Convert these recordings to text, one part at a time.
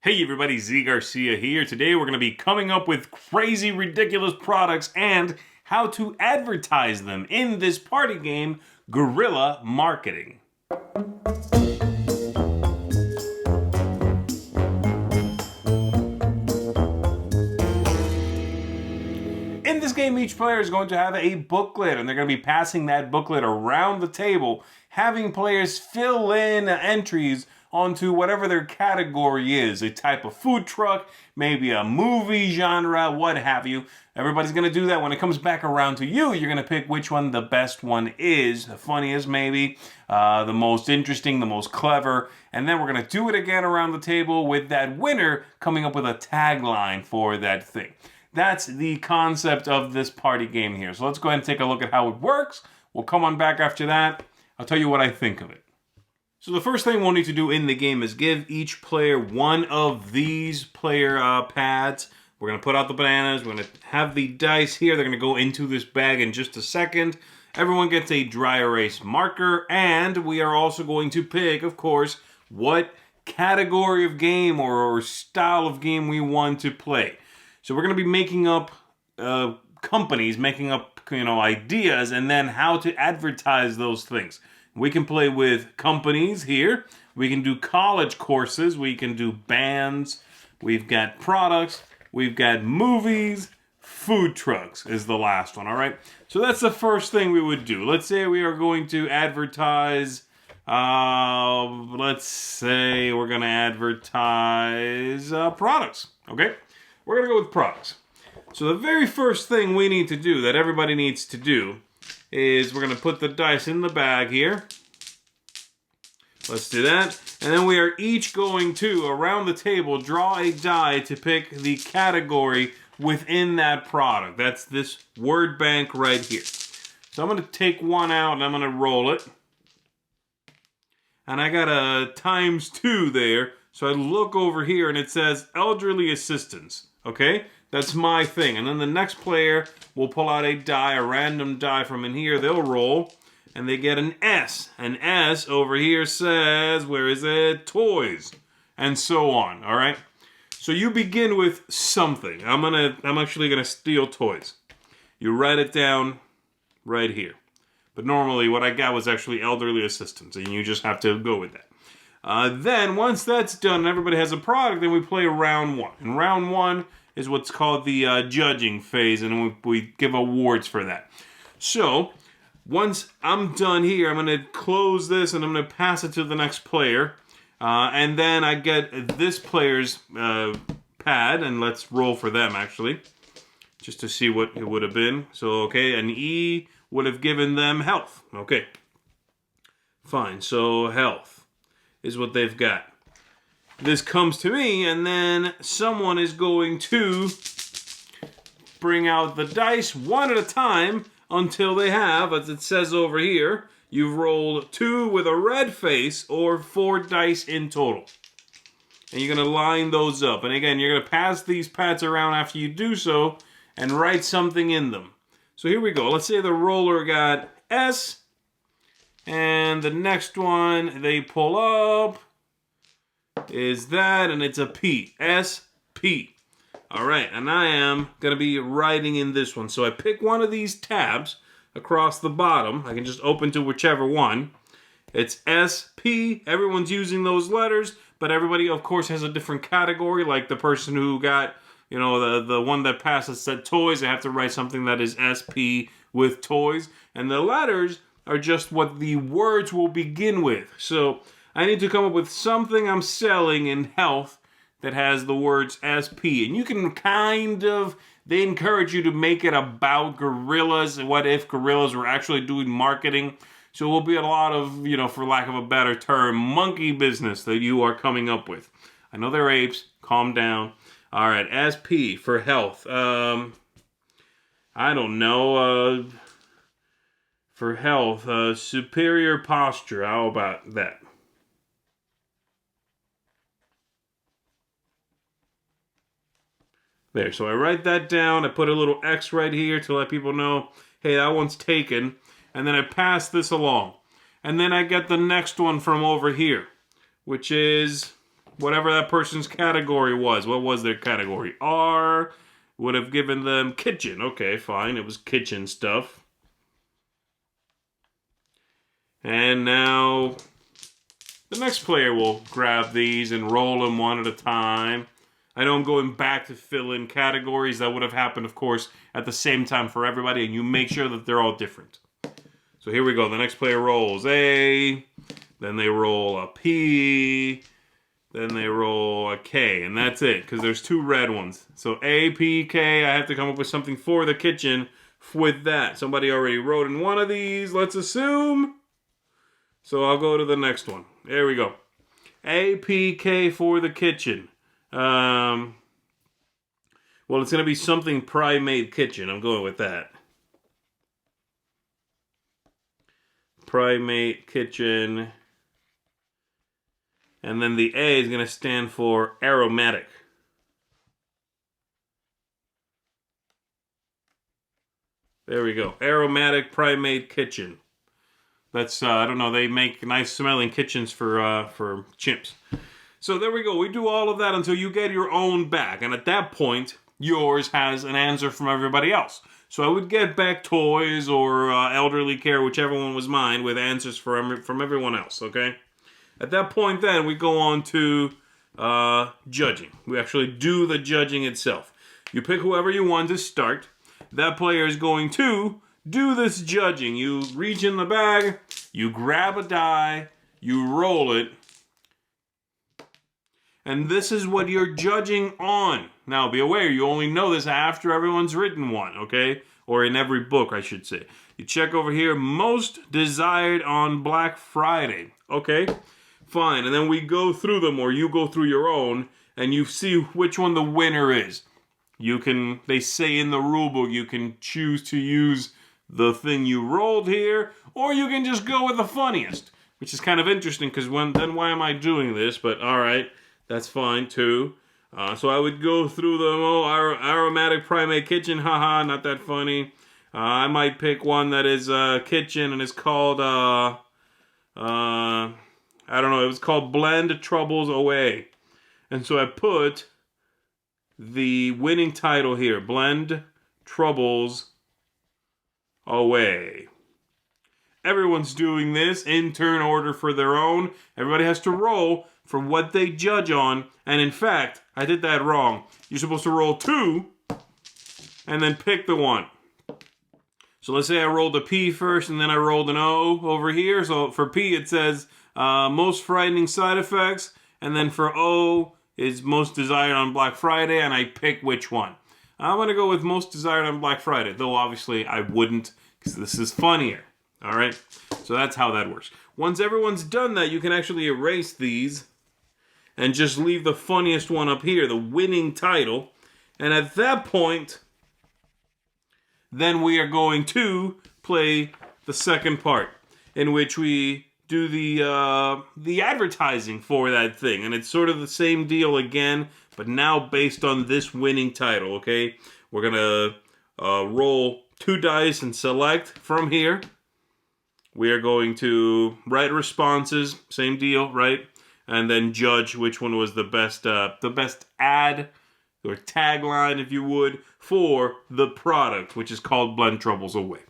Hey everybody, Garcia here. Today we're going to be coming up with crazy, ridiculous products and how to advertise them in this party game, Guerrilla Marketing. In this game, each player is going to have a booklet, and they're going to be passing that booklet around the table, having players fill in entries onto whatever their category is. A type of food truck, maybe a movie genre, what have you. Everybody's going to do that. When it comes back around to you, you're going to pick which one the best one is, the funniest maybe, the most interesting, the most clever. And then we're going to do it again around the table with that winner coming up with a tagline for that thing. That's the concept of this party game here. So let's go ahead and take a look at how it works. We'll come on back after that. I'll tell you what I think of it. So the first thing we'll need to do in the game is give each player one of these player pads. We're going to put out the bananas. We're going to have the dice here. They're going to go into this bag in just a second. Everyone gets a dry erase marker. And we are also going to pick, of course, what category of game or style of game we want to play. So we're going to be making up companies, making up ideas, and then how to advertise those things. We can play with companies here. We can do college courses. We can do bands. We've got products. We've got movies. Food trucks is the last one, all right? So that's the first thing we would do. Let's say we are going to advertise, let's say we're going to advertise products, okay? We're going to go with products. So the very first thing we need to do, that everybody needs to do, is we're going to put the dice in the bag here. Let's do that. And then we are each going to, around the table, draw a die to pick the category within that product. That's this word bank right here. So I'm going to take one out and I'm going to roll it. And I got a ×2 there. So I look over here and it says elderly assistance. Okay? That's my thing. And then the next player will pull out a die, a random die from in here. They'll roll, and they get an S. An S over here says, where is it? Toys. And so on, all right? So you begin with something. I'm actually gonna steal toys. You write it down right here. But normally what I got was actually elderly assistance, and you just have to go with that. Then once that's done and everybody has a product, then we play round one. And round one is what's called the judging phase, and we give awards for that. So, once I'm done here, I'm going to close this, and I'm going to pass it to the next player. And then I get this player's pad, and let's roll for them, actually, just to see what it would have been. So, okay, an E would have given them health. Okay, fine. So, health is what they've got. This comes to me, and then someone is going to bring out the dice one at a time until they have, as it says over here, you've rolled 2 with a red face or 4 dice in total. And you're going to line those up. And again, you're going to pass these pads around after you do so and write something in them. So here we go. Let's say the roller got S, and the next one they pull up is that, and it's a P. S-P. All right, and I am going to be writing in this one. So I pick one of these tabs across the bottom. I can just open to whichever one. It's S-P. Everyone's using those letters, but everybody, of course, has a different category. Like the person who got, the one that passes said toys, they have to write something that is S-P with toys. And the letters are just what the words will begin with. So I need to come up with something I'm selling in health that has the words SP. And you can they encourage you to make it about gorillas. What if gorillas were actually doing marketing? So it will be a lot of, for lack of a better term, monkey business that you are coming up with. I know they're apes. Calm down. All right, SP for health. I don't know. For health, superior posture. How about that? There, so I write that down. I put a little X right here to let people know, hey, that one's taken. And then I pass this along. And then I get the next one from over here, which is whatever that person's category was. What was their category? R would have given them kitchen. Okay, fine. It was kitchen stuff. And now the next player will grab these and roll them one at a time. I know I'm going back to fill in categories. That would have happened, of course, at the same time for everybody, and you make sure that they're all different. So here we go. The next player rolls A, then they roll a P, then they roll a K, and that's it, because there's 2 red ones. So A, P, K, I have to come up with something for the kitchen with that. Somebody already wrote in one of these, let's assume. So I'll go to the next one. There we go. A, P, K for the kitchen. Well, it's going to be something Primate Kitchen. I'm going with that. Primate Kitchen. And then the A is going to stand for aromatic. There we go. Aromatic Primate Kitchen. That's, I don't know, they make nice smelling kitchens for chimps. So there we go. We do all of that until you get your own back. And at that point, yours has an answer from everybody else. So I would get back toys or elderly care, whichever one was mine, with answers from everyone else, okay? At that point then, we go on to judging. We actually do the judging itself. You pick whoever you want to start. That player is going to do this judging. You reach in the bag, you grab a die, you roll it, and this is what you're judging on. Now, be aware, you only know this after everyone's written one, okay? Or in every book, I should say. You check over here, most desired on Black Friday. Okay, fine. And then we go through them, or you go through your own, and you see which one the winner is. You can, they say in the rulebook, you can choose to use the thing you rolled here, or you can just go with the funniest, which is kind of interesting, because then why am I doing this? But all right. That's fine, too. So I would go through them. Oh, aromatic Primate Kitchen. Haha, not that funny. I might pick one that is kitchen and it's called, I don't know. It was called Blend Troubles Away. And so I put the winning title here. Blend Troubles Away. Everyone's doing this in turn order for their own. Everybody has to roll for what they judge on. And in fact, I did that wrong. You're supposed to roll 2 and then pick the one. So let's say I rolled a P first and then I rolled an O over here. So for P it says most frightening side effects. And then for O is most desired on Black Friday, and I pick which one. I'm going to go with most desired on Black Friday, though obviously I wouldn't, because this is funnier. All right, so that's how that works. Once everyone's done that, you can actually erase these and just leave the funniest one up here, the winning title. And at that point, then we are going to play the second part, in which we do the advertising for that thing. And it's sort of the same deal again, but now based on this winning title, okay? We're going to roll 2 dice and select from here. We are going to write responses, same deal, right? And then judge which one was the best ad or tagline, if you would, for the product, which is called Blend Troubles Away.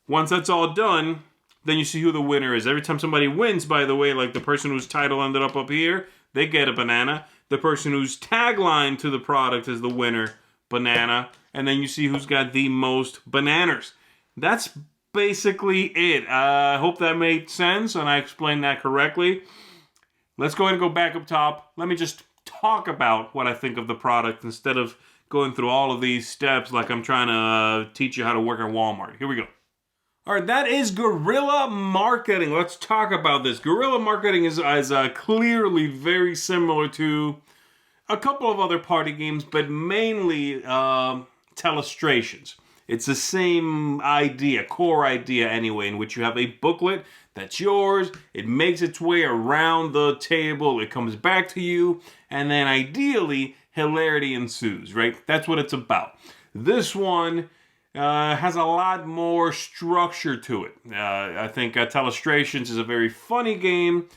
Once that's all done, then you see who the winner is. Every time somebody wins, by the way, like the person whose title ended up here, they get a banana. The person whose tagline to the product is the winner, banana. And then you see who's got the most bananas. That's basically it. I hope that made sense and I explained that correctly. Let's go ahead and go back up top. Let me just talk about what I think of the product instead of going through all of these steps like I'm trying to teach you how to work at Walmart. Here we go. All right, that is guerrilla marketing. Let's talk about this. Guerrilla marketing is clearly very similar to a couple of other party games, but mainly telestrations. It's the same idea, core idea anyway, in which you have a booklet that's yours. It makes its way around the table. It comes back to you. And then ideally, hilarity ensues, right? That's what it's about. This one has a lot more structure to it. I think Telestrations is a very funny game.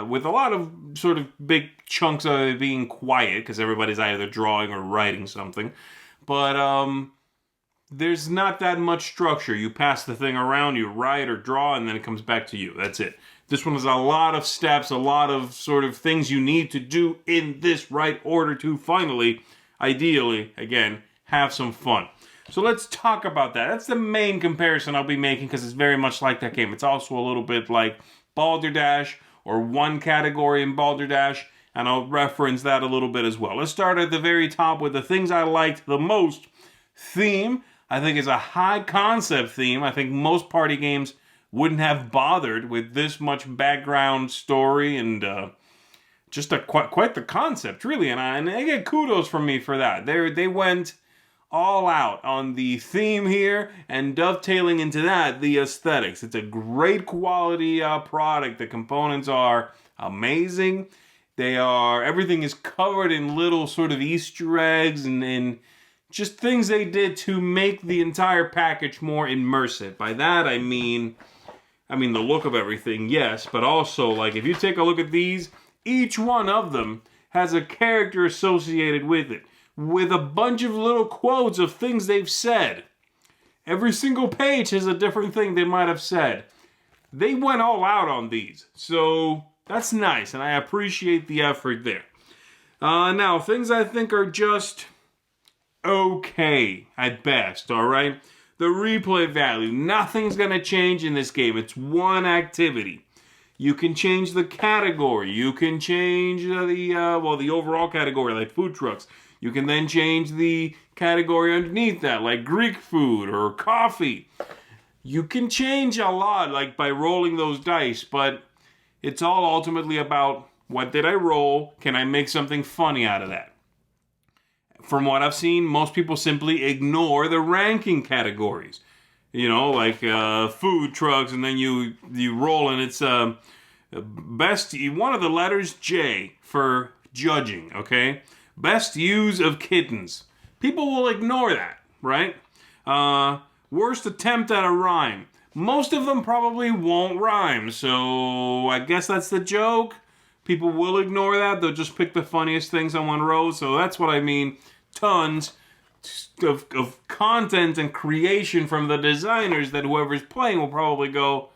with a lot of sort of big chunks of it being quiet because everybody's either drawing or writing something. But there's not that much structure. You pass the thing around, you write or draw, and then it comes back to you. That's it. This one has a lot of steps, a lot of sort of things you need to do in this right order to finally, ideally, again, have some fun. So let's talk about that. That's the main comparison I'll be making because it's very much like that game. It's also a little bit like Balderdash or one category in Balderdash, and I'll reference that a little bit as well. Let's start at the very top with the things I liked the most. Theme, I think, is a high concept theme. I think most party games wouldn't have bothered with this much background story and just quite the concept, really. And they get kudos from me for that. They went all out on the theme here and dovetailing into that, the aesthetics. It's a great quality product. The components are amazing. Everything is covered in little sort of Easter eggs and just things they did to make the entire package more immersive. By that I mean the look of everything, yes, but also, like, if you take a look at these, each one of them has a character associated with it, with a bunch of little quotes of things they've said. Every single page has a different thing they might have said. They went all out on these, so that's nice, and I appreciate the effort there. Now, things I think are just okay at best, alright? The replay value, nothing's going to change in this game. It's one activity. You can change the category. You can change the overall category, like food trucks. You can then change the category underneath that, like Greek food or coffee. You can change a lot, like by rolling those dice, but it's all ultimately about what did I roll? Can I make something funny out of that? From what I've seen, most people simply ignore the ranking categories. You know, like food trucks, and then you roll, and it's best, one of the letters J for judging, okay? Best use of kittens. People will ignore that, right? Worst attempt at a rhyme. Most of them probably won't rhyme, so I guess that's the joke. People will ignore that. They'll just pick the funniest things on one row, so that's what I mean. Tons of content and creation from the designers that whoever's playing will probably go,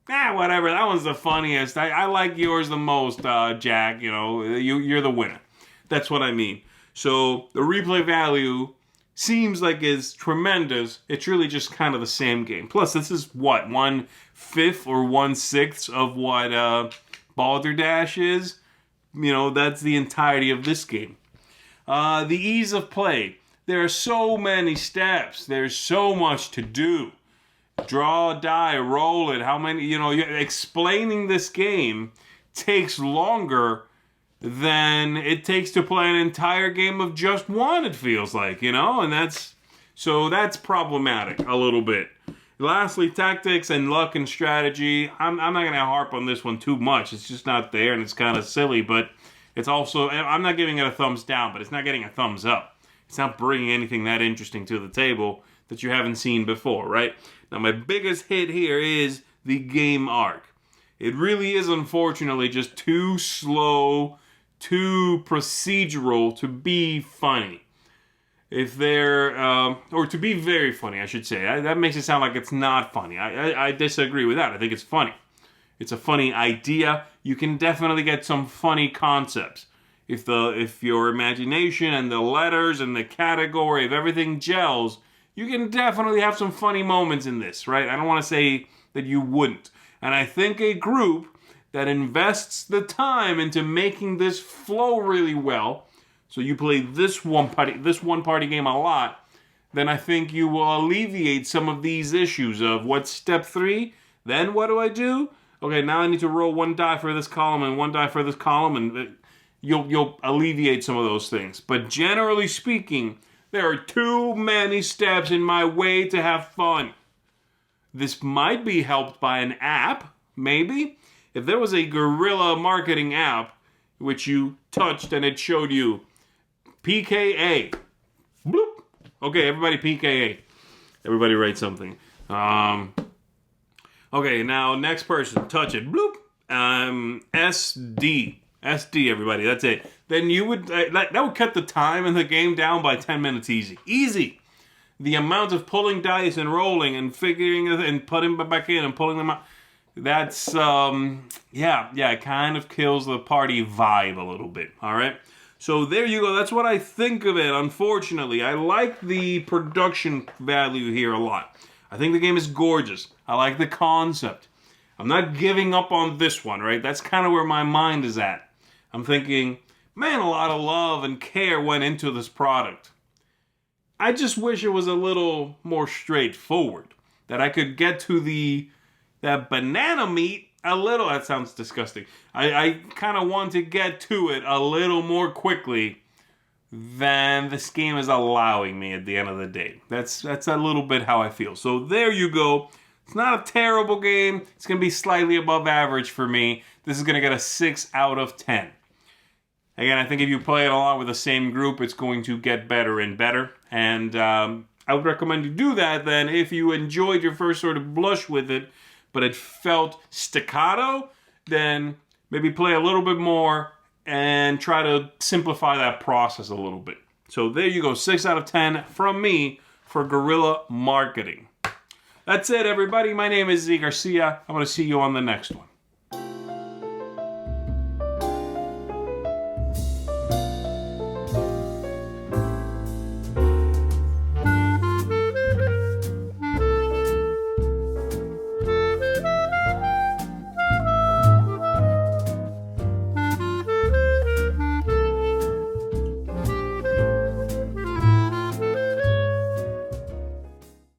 whatever, that one's the funniest. I like yours the most, Jack. You know, you're the winner. That's what I mean. So the replay value seems like it's tremendous. It's really just kind of the same game. Plus, this is what, 1/5 or 1/6 of what Balderdash is. You know, that's the entirety of this game. The ease of play. There are so many steps. There's so much to do. Draw a die, roll it. How many, explaining this game takes longer than it takes to play an entire game of just one, it feels like, and that's problematic a little bit. Lastly, tactics and luck and strategy. I'm not going to harp on this one too much. It's just not there, and it's kind of silly, but it's also, I'm not giving it a thumbs down, but it's not getting a thumbs up. It's not bringing anything that interesting to the table that you haven't seen before, right? Now, my biggest hit here is the game arc. It really is, unfortunately, just too slow, too procedural to be funny. If they're, or to be very funny, I should say. That makes it sound like it's not funny. I disagree with that. I think it's funny. It's a funny idea. You can definitely get some funny concepts. If your imagination and the letters and the category of everything gels, you can definitely have some funny moments in this, right? I don't want to say that you wouldn't. And I think a group that invests the time into making this flow really well, so you play this one party game a lot, then I think you will alleviate some of these issues of what's step 3, then what do I do? Okay, now I need to roll one die for this column and one die for this column, and you'll alleviate some of those things. But generally speaking, there are too many steps in my way to have fun. This might be helped by an app, maybe. If there was a guerrilla marketing app which you touched and it showed you PKA. Bloop. Okay, everybody PKA. Everybody write something. Okay, now next person. Touch it. Bloop. SD. SD, everybody. That's it. Then you would that would cut the time in the game down by 10 minutes easy. Easy. The amount of pulling dice and rolling and figuring it and putting them back in and pulling them out. That's it kind of kills the party vibe a little bit. All right. So there you go. That's what I think of it. Unfortunately, I like the production value here a lot. I think the game is gorgeous. I like the concept. I'm not giving up on this one, right? That's kind of where my mind is at. I'm thinking, man, a lot of love and care went into this product. I just wish it was a little more straightforward. That I could get to that banana meat a little. That sounds disgusting. I kind of want to get to it a little more quickly than this game is allowing me at the end of the day. That's a little bit how I feel. So there you go. It's not a terrible game. It's going to be slightly above average for me. This is going to get a 6 out of 10. Again, I think if you play it along with the same group, it's going to get better and better. And I would recommend you do that then if you enjoyed your first sort of blush with it, but it felt staccato, then maybe play a little bit more and try to simplify that process a little bit. So there you go, 6 out of 10 from me for guerrilla marketing. That's it, everybody. My name is Garcia. I'm going to see you on the next one.